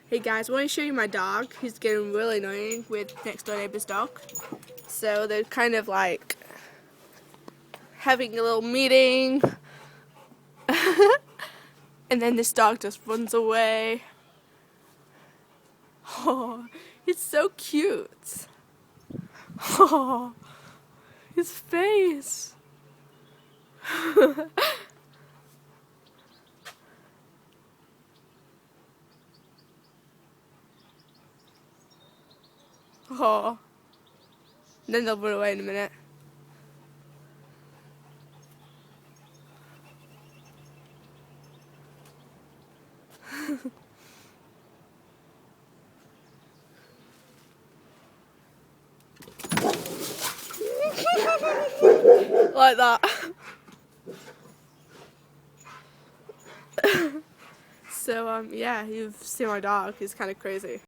Hey guys, I want to show you my dog. He's getting really annoying with next door neighbor's dog. So they're kind of like having a little meeting. And then this dog just runs away. Oh, it's so cute. Oh, his face. Oh, then they'll run away in a minute. Like that. So yeah, you've seen my dog. He's kind of crazy.